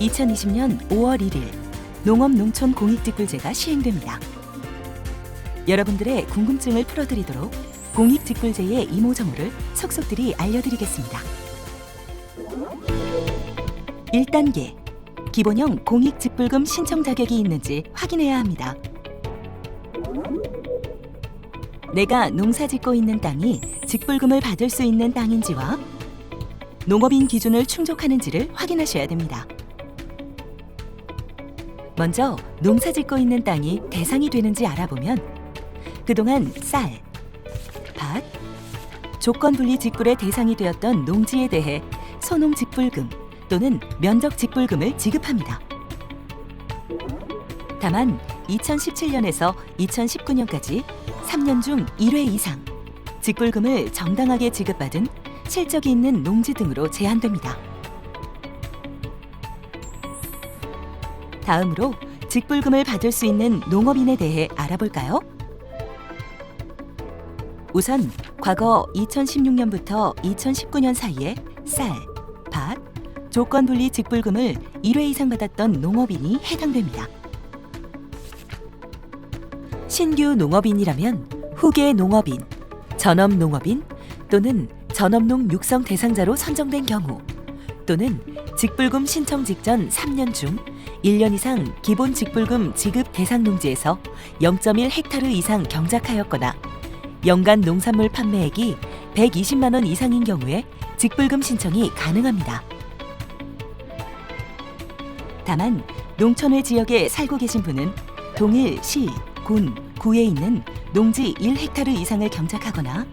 2020년 5월 1일 농업농촌공익직불제가 시행됩니다. 여러분들의 궁금증을 풀어드리도록 공익직불제의 이모저모를 속속들이 알려드리겠습니다. 1단계, 기본형 공익직불금 신청 자격이 있는지 확인해야 합니다. 내가 농사짓고 있는 땅이 직불금을 받을 수 있는 땅인지와 농업인 기준을 충족하는지를 확인하셔야 됩니다. 먼저 농사짓고 있는 땅이 대상이 되는지 알아보면 그동안 쌀, 밭, 조건분리 직불의 대상이 되었던 농지에 대해 소농직불금 또는 면적직불금을 지급합니다. 다만 2017년에서 2019년까지 3년 중 1회 이상 직불금을 정당하게 지급받은 실적이 있는 농지 등으로 제한됩니다. 다음으로 직불금을 받을 수 있는 농업인에 대해 알아볼까요? 우선 과거 2016년부터 2019년 사이에 쌀, 밭, 조건분리 직불금을 1회 이상 받았던 농업인이 해당됩니다. 신규 농업인이라면 후계 농업인, 전업농업인 또는 전업농 육성 대상자로 선정된 경우 또는 직불금 신청 직전 3년 중 1년 이상 기본 직불금 지급 대상 농지에서 0.1헥타르 이상 경작하였거나 연간 농산물 판매액이 120만 원 이상인 경우에 직불금 신청이 가능합니다. 다만 농촌의 지역에 살고 계신 분은 동일 시, 군, 구에 있는 농지 1헥타르 이상을 경작하거나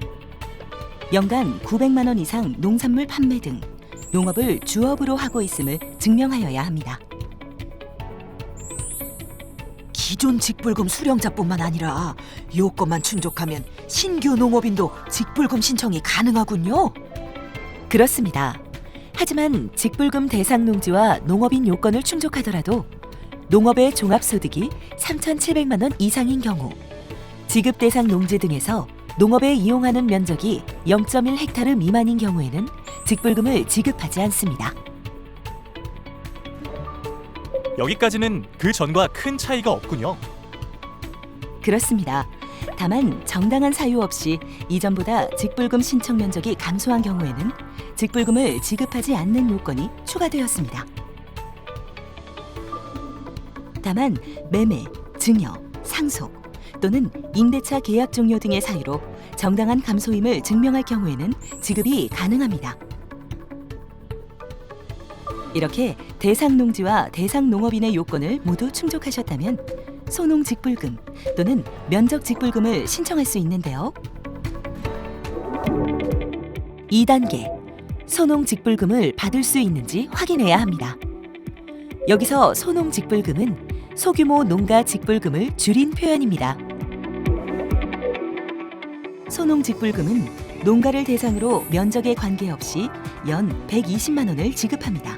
연간 900만 원 이상 농산물 판매 등 농업을 주업으로 하고 있음을 증명하여야 합니다. 기존 직불금 수령자뿐만 아니라 요건만 충족하면 신규 농업인도 직불금 신청이 가능하군요. 그렇습니다. 하지만 직불금 대상 농지와 농업인 요건을 충족하더라도 농업의 종합소득이 3,700만 원 이상인 경우 지급 대상 농지 등에서 농업에 이용하는 면적이 0.1헥타르 미만인 경우에는 직불금을 지급하지 않습니다. 여기까지는 그 전과 큰 차이가 없군요. 그렇습니다. 다만 정당한 사유 없이 이전보다 직불금 신청 면적이 감소한 경우에는 직불금을 지급하지 않는 요건이 추가되었습니다. 다만 매매, 증여, 상속 또는 임대차 계약 종료 등의 사유로 정당한 감소임을 증명할 경우에는 지급이 가능합니다. 이렇게 대상 농지와 대상 농업인의 요건을 모두 충족하셨다면 소농직불금 또는 면적직불금을 신청할 수 있는데요. 2단계, 소농직불금을 받을 수 있는지 확인해야 합니다. 여기서 소농직불금은 소규모 농가 직불금을 줄인 표현입니다. 소농직불금은 농가를 대상으로 면적에 관계없이 연 120만 원을 지급합니다.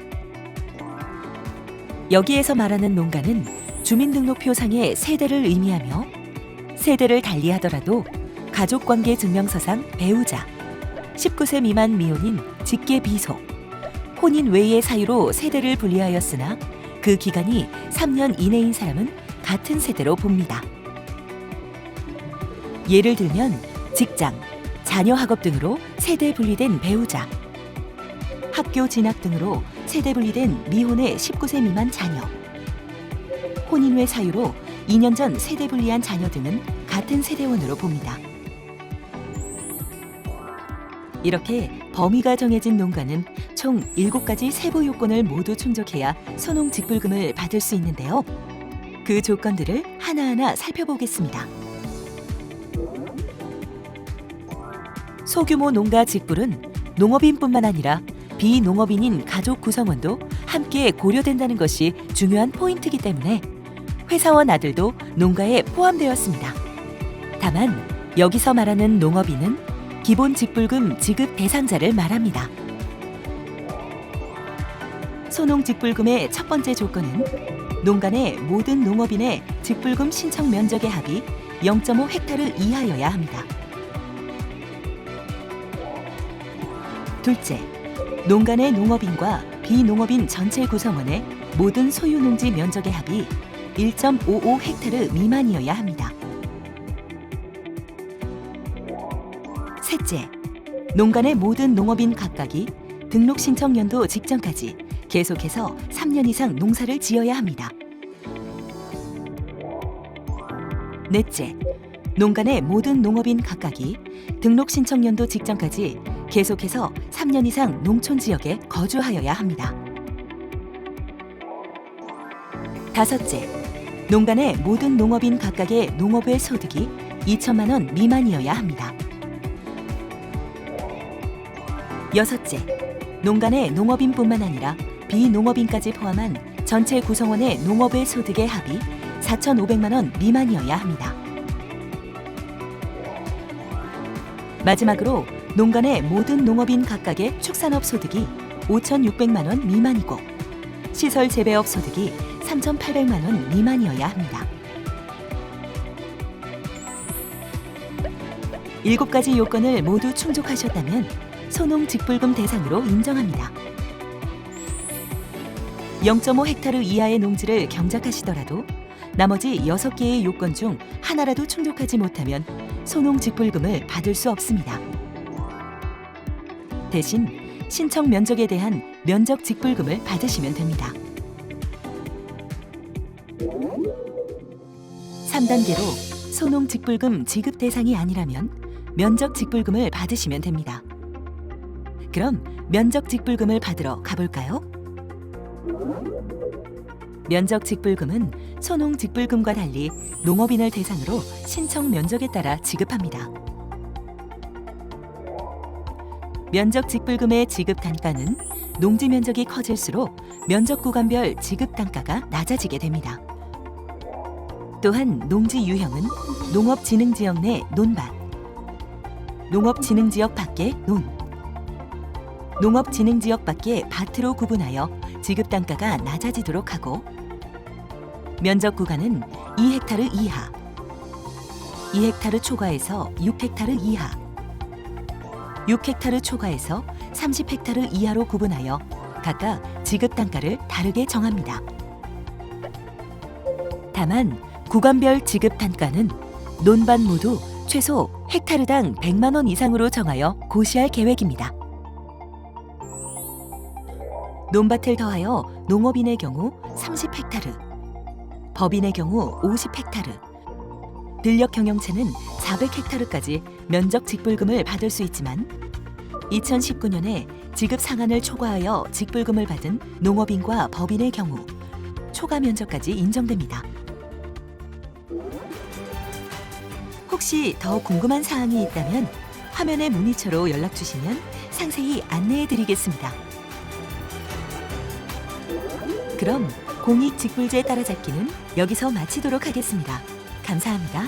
여기에서 말하는 농가는 주민등록표상의 세대를 의미하며 세대를 달리하더라도 가족관계증명서상 배우자, 19세 미만 미혼인 직계 비속, 혼인 외의 사유로 세대를 분리하였으나 그 기간이 3년 이내인 사람은 같은 세대로 봅니다. 예를 들면 직장, 자녀 학업 등으로 세대 분리된 배우자, 학교 진학 등으로 세대 분리된 미혼의 19세 미만 자녀, 혼인 외 사유로 2년 전 세대 분리한 자녀 등은 같은 세대원으로 봅니다. 이렇게 범위가 정해진 농가는 총 7가지 세부 요건을 모두 충족해야 소농직불금을 받을 수 있는데요. 그 조건들을 하나하나 살펴보겠습니다. 소규모 농가 직불은 농업인뿐만 아니라 비농업인인 가족 구성원도 함께 고려된다는 것이 중요한 포인트이기 때문에 회사원 아들도 농가에 포함되었습니다. 다만 여기서 말하는 농업인은 기본 직불금 지급 대상자를 말합니다. 소농직불금의 첫 번째 조건은 농가 내 모든 농업인의 직불금 신청 면적의 합이 0.5헥타르 이하여야 합니다. 둘째, 농가 내 농업인과 비농업인 전체 구성원의 모든 소유 농지 면적의 합이 1.55 헥타르 미만이어야 합니다. 셋째, 농간의 모든 농업인 각각이 등록 신청 연도 직전까지 계속해서 3년 이상 농사를 지어야 합니다. 넷째, 농간의 모든 농업인 각각이 등록 신청 연도 직전까지 계속해서 3년 이상 농촌 지역에 거주하여야 합니다. 다섯째, 농간의 모든 농업인 각각의 농업의 소득이 2천만 원 미만이어야 합니다. 여섯째, 농간의 농업인뿐만 아니라 비농업인까지 포함한 전체 구성원의 농업의 소득의 합이 4,500만 원 미만이어야 합니다. 마지막으로 농간의 모든 농업인 각각의 축산업 소득이 5,600만 원 미만이고 시설 재배업 소득이 3,800만 원 미만이어야 합니다. 7가지 요건을 모두 충족하셨다면 소농직불금 대상으로 인정합니다. 0.5 헥타르 이하의 농지를 경작하시더라도 나머지 6개의 요건 중 하나라도 충족하지 못하면 소농직불금을 받을 수 없습니다. 대신 신청 면적에 대한 면적직불금을 받으시면 됩니다. 3단계로 소농직불금 지급 대상이 아니라면 면적직불금을 받으시면 됩니다. 그럼 면적직불금을 받으러 가볼까요? 면적직불금은 소농직불금과 달리 농업인을 대상으로 신청 면적에 따라 지급합니다. 면적직불금의 지급 단가는 농지 면적이 커질수록 면적 구간별 지급 단가가 낮아지게 됩니다. 또한 농지 유형은 농업진흥지역 내 논밭, 농업진흥지역 밖의 논, 농업진흥지역 밖의 밭으로 구분하여 지급 단가가 낮아지도록 하고 면적 구간은 2헥타르 이하, 2헥타르 초과에서 6헥타르 이하, 6헥타르 초과에서 30헥타르 이하로 구분하여 각각 지급 단가를 다르게 정합니다. 다만 구간별 지급 단가는 논밭 모두 최소 헥타르당 100만 원 이상으로 정하여 고시할 계획입니다. 논밭을 더하여 농업인의 경우 30헥타르, 법인의 경우 50헥타르, 들녘 경영체는 400헥타르까지 면적 직불금을 받을 수 있지만 2019년에 지급 상한을 초과하여 직불금을 받은 농업인과 법인의 경우 초과 면적까지 인정됩니다. 혹시 더 궁금한 사항이 있다면 화면의 문의처로 연락 주시면 상세히 안내해 드리겠습니다. 그럼 공익직불제 따라잡기는 여기서 마치도록 하겠습니다. 감사합니다.